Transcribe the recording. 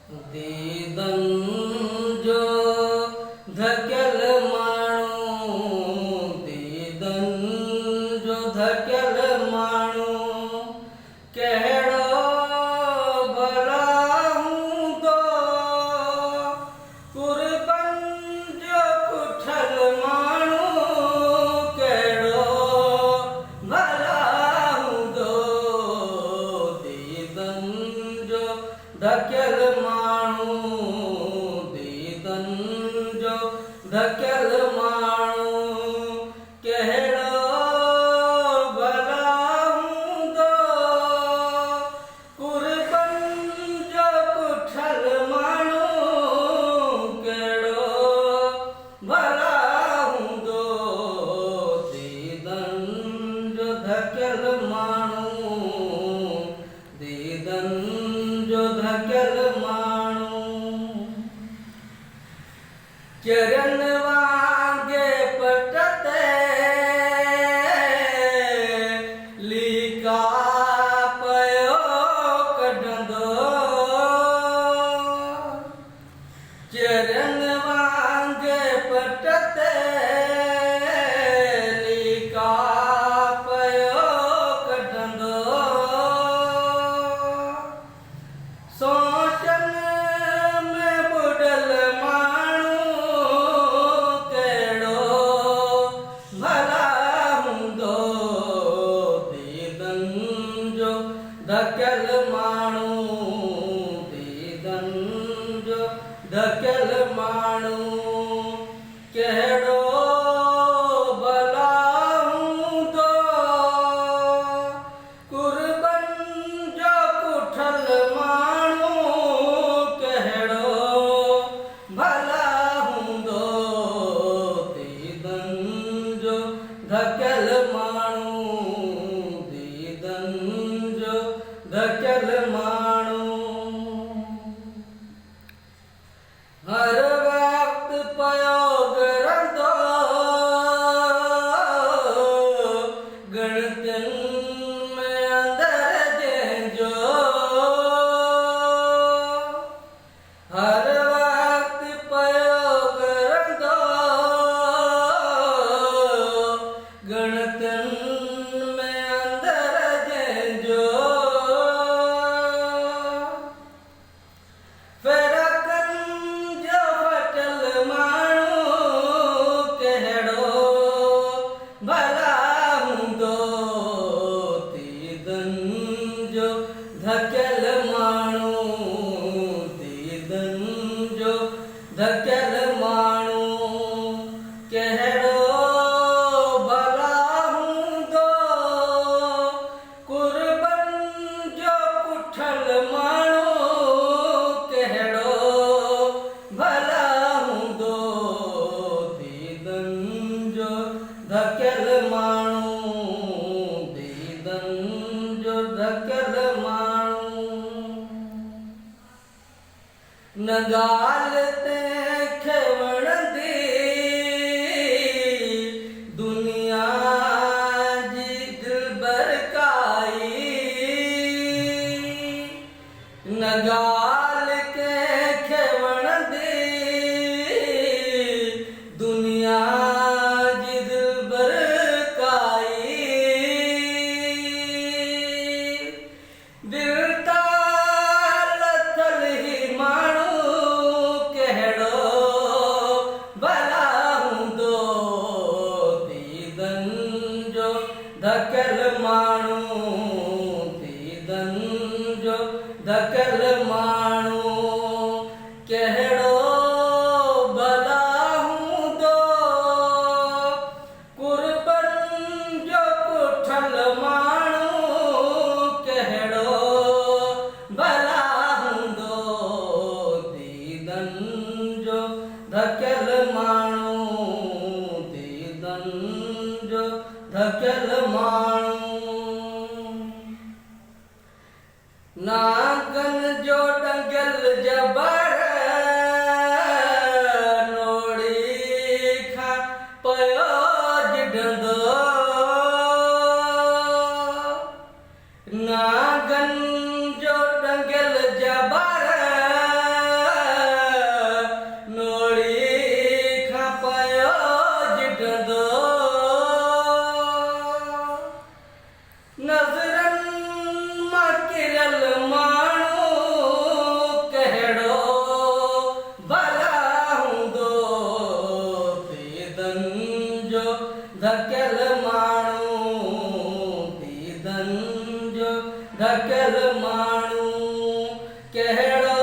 दीदन जो धकेल माण्हू, दीदन जो धकेल माण्हू कहिड़ो भला हूंदो, कुर्बन जो पुठल माण्हू कहिड़ो भला हूंदो, दीदन जो धकेल माण्हू, दीदन जो धकेल माण्हू कहिड़ो भला हूंदो, कुर्बन जो पुठल माण्हू कहिड़ो भला हूंदो, दीदन जो धकेल माण्हू, दीदन जो धकेल माण्हू चरन वांगे पट ते लीका पयो कढंदो, चरन वांगे पट ते लीका पयो कढंदो, सोचन में बुडल माण्हू कहिड़ो भला हूंदो, दीदन जो धकेल माण्हू, दीदन जो धकेल माण्हू कहिड़ो भला हूंदो, कुर्बन जो पुठल माण्हू कहिड़ो भला हूंदो, दीदन जो धकेल माण्हू, दीदन जो धकेल माण्हू हर वक्त पयो घरंदो, गणतिन में अंदर जंहिंजो, हर वक्त पयो घरंदो, गणतिन में अंदर जंहिंजो, फ़िरक़न जो फटल माण्हू कहिड़ो भला हूंदो, दीदन जो धकेल माण्हू, दीदन जो धकेल माण्हू कहिड़ो भला हूंदो, कुर्बन जो पुठल माण्हू कहिड़ो भला हूंदो, दीदन जो धकेल माण्हू, दीदन जो धकेल माण्हू न ॻाल्हि तंहिंखे वणंदी दुनिया जी दिलबर काई, न ॻाल्हि कंहिंखे वणंदी दुनिया जी दिलबर काई, दिल तां लथल ही माण्हू कहिड़ो भला हूंदो, दीदन जो धकेल माण्हू, दीदन जो धकेल माण्हू कहिड़ो भला हूंदो, कुर्बन जो पुठल माण्हू कहिड़ो भला हूंदो, दीदन जो धकेल माण्हू, दीदन जो धकेल माण्हू नागन जो डंगल जबर नोड़ी खा पयो जिडंदो, नागन जो डंगल जबर जो धकियल माण्हू कहिड़ो